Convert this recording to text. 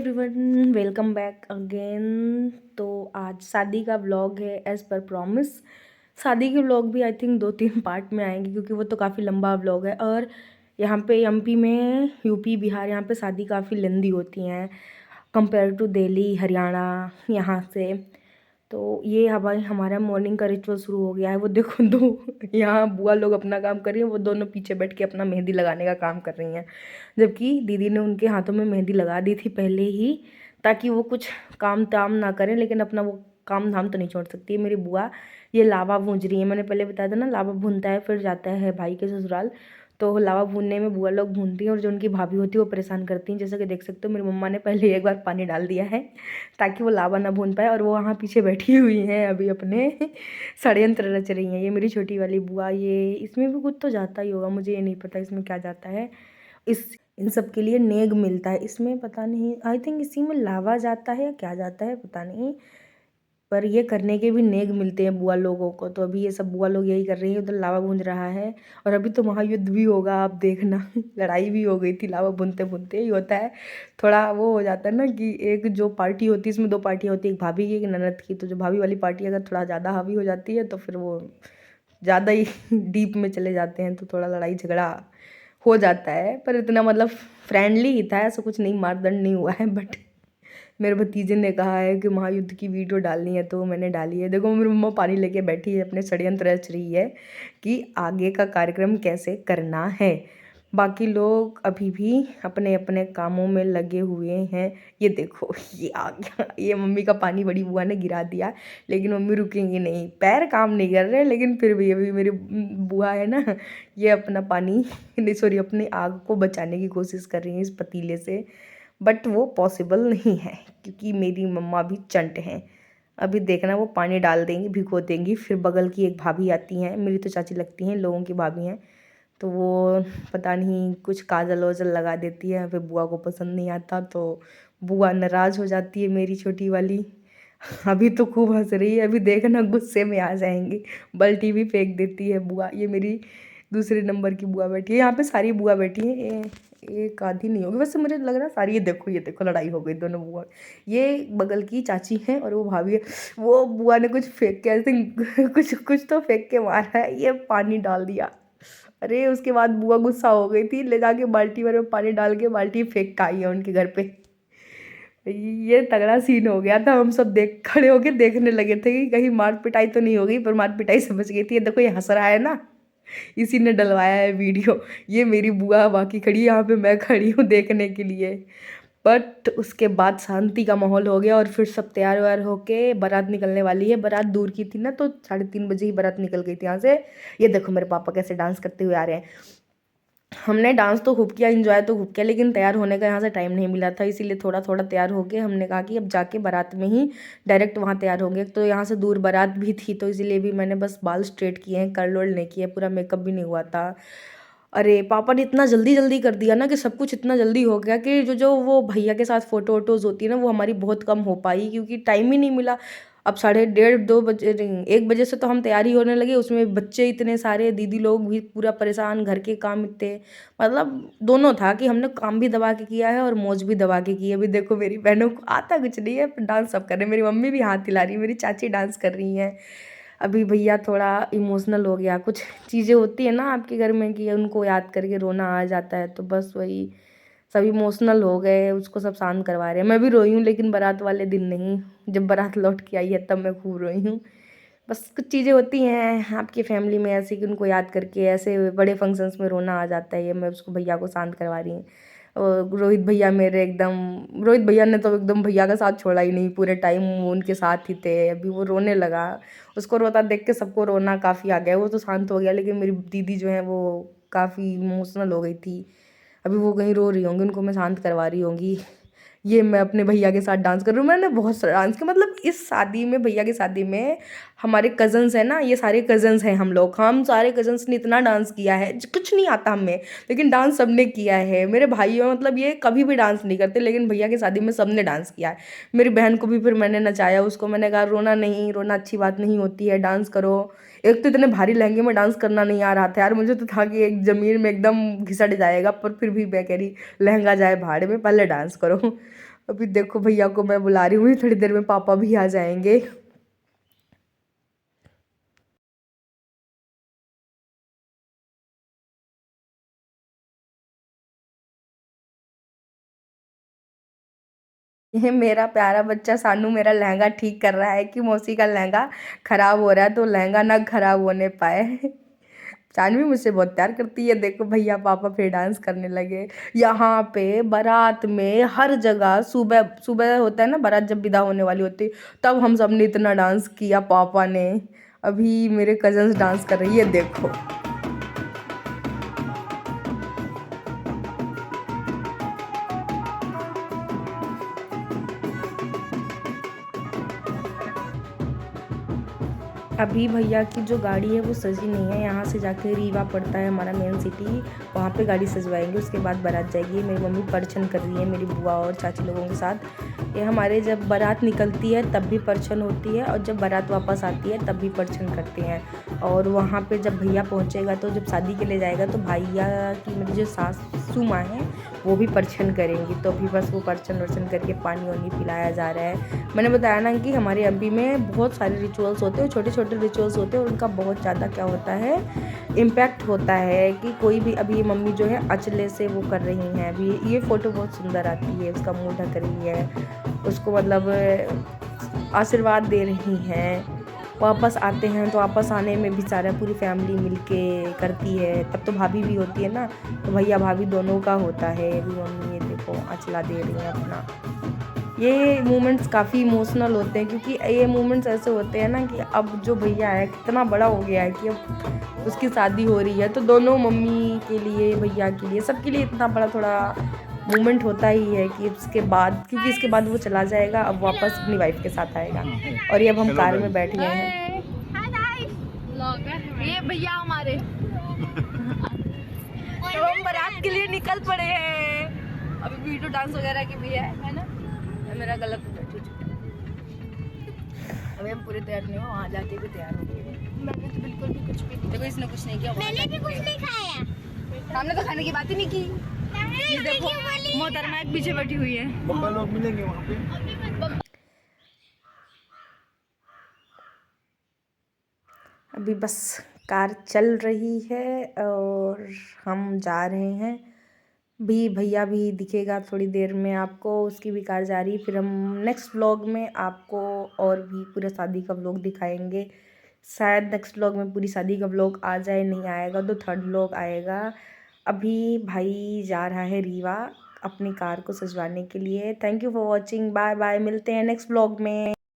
Everyone, welcome back again. तो आज शादी का व्लॉग है एज़ पर प्रॉमिस। शादी के व्लॉग भी आई थिंक 2-3 पार्ट में आएंगे क्योंकि वो तो काफ़ी लंबा व्लॉग है। और यहाँ पे एमपी में, यूपी बिहार, यहाँ पे शादी काफ़ी लंबी होती हैं कंपेयर टू दिल्ली हरियाणा यहाँ से। तो ये हमारा मॉर्निंग का रिचुअल शुरू हो गया है। वो देखो दो यहाँ बुआ लोग अपना काम कर रही हैं, वो दोनों पीछे बैठ के अपना मेहंदी लगाने का काम कर रही हैं, जबकि दीदी ने उनके हाथों में मेहंदी लगा दी थी पहले ही, ताकि वो कुछ काम ताम ना करें। लेकिन अपना वो काम धाम तो नहीं छोड़ सकती है मेरी बुआ। ये लावा भूंज रही है, मैंने पहले बताया था ना, लावा भूनता है फिर जाता है भाई के ससुराल। तो लावा भूनने में बुआ लोग भूनती हैं और जो उनकी भाभी होती है वो परेशान करती हैं। जैसा कि देख सकते हो मेरी मम्मा ने पहले एक बार पानी डाल दिया है ताकि वो लावा ना भून पाए, और वो वहाँ पीछे बैठी हुई हैं अभी अपने षड्यंत्र रच रही हैं। ये मेरी छोटी वाली बुआ, ये इसमें भी कुछ तो जाता ही होगा, मुझे ये नहीं पता इसमें क्या जाता है। इन सब के लिए नेग मिलता है इसमें, पता नहीं, आई थिंक इसी में लावा जाता है या क्या जाता है पता नहीं, पर ये करने के भी नेग मिलते हैं बुआ लोगों को। तो अभी ये सब बुआ लोग यही कर रही है, उधर लावा भूंज रहा है। और अभी तो महायुद्ध भी होगा, आप देखना लड़ाई भी हो गई थी लावा भूनते भूनते। ही होता है, थोड़ा वो हो जाता है ना कि एक जो पार्टी होती है इसमें 2 पार्टियाँ होती है, एक भाभी की एक ननद की। तो जो भाभी वाली पार्टी अगर थोड़ा ज़्यादा हावी हो जाती है तो फिर वो ज़्यादा ही डीप में चले जाते हैं, तो थोड़ा लड़ाई झगड़ा हो जाता है। पर इतना मतलब फ्रेंडली ही था, ऐसा कुछ नहीं, मारदंड नहीं हुआ है। बट मेरे भतीजे ने कहा है कि महायुद्ध की वीडियो डालनी है तो मैंने डाली है। देखो मेरी मम्मा पानी लेके बैठी है, अपने षड्यंत्र रच रही है कि आगे का कार्यक्रम कैसे करना है। बाकी लोग अभी भी अपने अपने कामों में लगे हुए हैं। ये देखो ये आ गया, ये मम्मी का पानी बड़ी बुआ ने गिरा दिया, लेकिन मम्मी रुकेंगी नहीं, पैर काम नहीं कर रहे। लेकिन फिर भी अभी मेरी बुआ है ना, ये अपना पानी नहीं, सॉरी, अपनी आग को बचाने की कोशिश कर रही है इस पतीले से। बट वो पॉसिबल नहीं है क्योंकि मेरी मम्मा भी चंट हैं। अभी देखना, वो पानी डाल देंगी, भिगो देंगी, फिर बगल की एक भाभी आती हैं, मेरी तो चाची लगती हैं, लोगों की भाभी हैं, तो वो पता नहीं कुछ काजल वाजल लगा देती है। फिर बुआ को पसंद नहीं आता तो बुआ नाराज़ हो जाती है मेरी छोटी वाली। अभी तो खूब हंस रही है, अभी देखना गुस्से में आ जाएंगी, बल्टी भी फेंक देती है बुआ। ये मेरी दूसरे नंबर की बुआ बैठी है, यहाँ पे सारी बुआ बैठी हैं, एक आधी नहीं होगी वैसे, मुझे लग रहा है सारी। ये देखो लड़ाई हो गई दोनों बुआ। ये बगल की चाची हैं और वो भाभी है। वो बुआ ने कुछ फेंक के, आई थिंक कुछ कुछ तो फेंक के मारा है, ये पानी डाल दिया। अरे उसके बाद बुआ गुस्सा हो गई थी, ले जाके बाल्टी भर में पानी डाल के बाल्टी फेंक के आई है उनके घर पे। ये तगड़ा सीन हो गया था, हम सब देख खड़े होके देखने लगे थे कि कहीं मार पिटाई तो नहीं हो गई, पर मार पिटाई समझ गई थी। ये देखो ये हंस रहा है ना, इसी ने डलवाया है वीडियो। ये मेरी बुआ बाकी खड़ी है, यहाँ पे मैं खड़ी हूँ देखने के लिए। बट उसके बाद शांति का माहौल हो गया और फिर सब तैयार व्यार होके बारात निकलने वाली है। बारात दूर की थी ना, तो 3:30 बजे ही बारात निकल गई थी यहाँ से। ये देखो मेरे पापा कैसे डांस करते हुए आ रहे हैं। हमने डांस तो खूब किया, एंजॉय तो खूब किया, लेकिन तैयार होने का यहाँ से टाइम नहीं मिला था, इसीलिए थोड़ा थोड़ा तैयार होके हमने कहा कि अब जाके बारात में ही डायरेक्ट वहाँ तैयार होंगे। तो यहाँ से दूर बारात भी थी, तो इसीलिए भी मैंने बस बाल स्ट्रेट किए हैं, कर्ल वर्ल नहीं किए, पूरा मेकअप भी नहीं हुआ था। अरे पापा ने इतना जल्दी जल्दी कर दिया ना कि सब कुछ इतना जल्दी हो गया कि जो जो वो भैया के साथ फ़ोटो वोटोज़ होती है ना, वो हमारी बहुत कम हो पाई क्योंकि टाइम ही नहीं मिला। अब 1:30-2 बजे, 1 बजे से तो हम तैयारी होने लगे, उसमें बच्चे इतने सारे, दीदी लोग भी पूरा परेशान, घर के काम इतने, मतलब दोनों था कि हमने काम भी दबा के किया है और मौज भी दबा के की है। अभी देखो मेरी बहनों को आता कुछ नहीं है, डांस सब कर रहे हैं, मेरी मम्मी भी हाथ हिला रही है, मेरी चाची डांस कर रही हैं। अभी भैया थोड़ा इमोशनल हो गया, कुछ चीज़ें होती है ना आपके घर में कि उनको याद करके रोना आ जाता है, तो बस वही सब इमोशनल हो गए, उसको सब शांत करवा रहे हैं। मैं भी रोई हूँ, लेकिन बारात वाले दिन नहीं, जब बारात लौट के आई है तब मैं खूब रोई हूँ। बस कुछ चीज़ें होती हैं आपकी फैमिली में ऐसी कि उनको याद करके ऐसे बड़े फंक्शंस में रोना आ जाता है। ये मैं उसको भैया को शांत करवा रही हूँ। और रोहित भैया मेरे एकदम, रोहित भैया ने तो एकदम भैया का साथ छोड़ा ही नहीं, पूरे टाइम वो उनके साथ ही थे। अभी वो रोने लगा, उसको रोता देख के सबको रोना काफ़ी आ गया, वो तो शांत हो गया, लेकिन मेरी दीदी जो है वो काफ़ी इमोशनल हो गई थी। अभी वो कहीं रो रही होंगी, उनको मैं शांत करवा रही होंगी। ये मैं अपने भैया के साथ डांस कर रही हूँ, मैंने बहुत सारा डांस किया, मतलब इस शादी में, भैया की शादी में हमारे कज़न्स हैं ना, ये सारे कज़न्स हैं हम सारे कज़न्स ने इतना डांस किया है, कुछ नहीं आता हमें, लेकिन डांस सबने किया है। मेरे भाइयों मतलब ये कभी भी डांस नहीं करते, लेकिन भैया की शादी में सबने डांस किया है। मेरी बहन को भी फिर मैंने नचाया, उसको मैंने कहा रोना नहीं, रोना अच्छी बात नहीं होती है, डांस करो। एक तो इतने भारी लहंगे में डांस करना नहीं आ रहा था यार, मुझे तो था कि एक ज़मीन में एकदम घिसट जाएगा, पर फिर भी मैं कह रही लहंगा जाए भाड़ में, पहले डांस करो। अभी देखो भैया को मैं बुला रही हूँ, थोड़ी देर में पापा भी आ जाएंगे। ये मेरा प्यारा बच्चा सानू मेरा लहंगा ठीक कर रहा है कि मौसी का लहंगा खराब हो रहा है, तो लहंगा ना खराब होने पाए। जानवी मुझसे बहुत प्यार करती है। देखो भैया पापा फिर डांस करने लगे। यहाँ पे बारात में हर जगह सुबह सुबह होता है ना, बारात जब विदा होने वाली होती है, तब हम सब ने इतना डांस किया पापा ने। अभी मेरे कजन्स डांस कर रही है, देखो। अभी भैया की जो गाड़ी है वो सजी नहीं है। यहाँ से जाके रीवा पड़ता है हमारा मेन सिटी, वहाँ पे गाड़ी सजवाएंगे, उसके बाद बारात जाएगी। मेरी मम्मी परछन कर रही है मेरी बुआ और चाची लोगों के साथ। ये हमारे जब बारात निकलती है तब भी परछन होती है, और जब बारात वापस आती है तब भी परछन करते हैं। और वहाँ पे जब भैया पहुँचेगा, तो जब शादी के लिए जाएगा, तो भैया की मेरी जो सासू माँ है वो भी परछन करेंगी। तो अभी बस वो परछन वर्छन करके पानी वानी पिलाया जा रहा है। मैंने बताया ना कि हमारे एमपी में बहुत सारे रिचुअल्स होते हैं, छोटे छोटे रिचुअल्स होते हैं, और उनका बहुत ज़्यादा क्या होता है, इम्पैक्ट होता है। कि कोई भी, अभी मम्मी जो है अचले से वो कर रही हैं, अभी ये फ़ोटो बहुत सुंदर आती है, उसका मुँह ढक रही है, उसको मतलब आशीर्वाद दे रही हैं। वापस आते हैं तो वापस आने में भी सारा पूरी फैमिली मिलके करती है। तब तो भाभी भी होती है ना, तो भैया भाभी दोनों का होता है। अभी मम्मी ये देखो अचला दे रही हैं अपना। ये मोमेंट्स काफ़ी इमोशनल होते हैं, क्योंकि ये मोमेंट्स ऐसे होते हैं ना कि अब जो भैया है कितना बड़ा हो गया है कि अब उसकी शादी हो रही है, तो दोनों मम्मी के लिए, भैया के लिए, सबके लिए इतना बड़ा थोड़ा मोमेंट होता ही है कि इसके बाद, क्योंकि इसके बाद वो चला जाएगा, अब वापस अपनी वाइफ के साथ आएगा। और ये अब हम कार में बैठ गए हैं। ये भैया हमारे तो हम बारात के लिए निकल पड़े हैं। अभी वीडियो डांस वगैरह की भी है ना। मेरा गलत बैठी चुका। अभी हम पूरे तैयार नहीं हो, वहाँ जाके भी तैयार हो गए। मैंने तो बिल्कुल भी कुछ भी, देखो इसने कुछ नहीं किया, मैंने भी कुछ नहीं खाया। हमने तो खाने की बात ही नहीं की। ये देखो मोहतरमा एक पीछे बैठी हुई है। बब्बा लोग मिलेंगे वहाँ पे। अभी बस कार चल रही है और हम जा रहे हैं। भी भैया भी दिखेगा थोड़ी देर में आपको, उसकी भी कार जा रही है। फिर हम नेक्स्ट व्लॉग में आपको और भी पूरा शादी का व्लॉग दिखाएंगे। शायद नेक्स्ट व्लॉग में पूरी शादी का व्लॉग आ जाए, नहीं आएगा तो थर्ड व्लॉग आएगा। अभी भाई जा रहा है रीवा अपनी कार को सजवाने के लिए। Thank you for watching, bye bye, मिलते हैं नेक्स्ट व्लॉग में।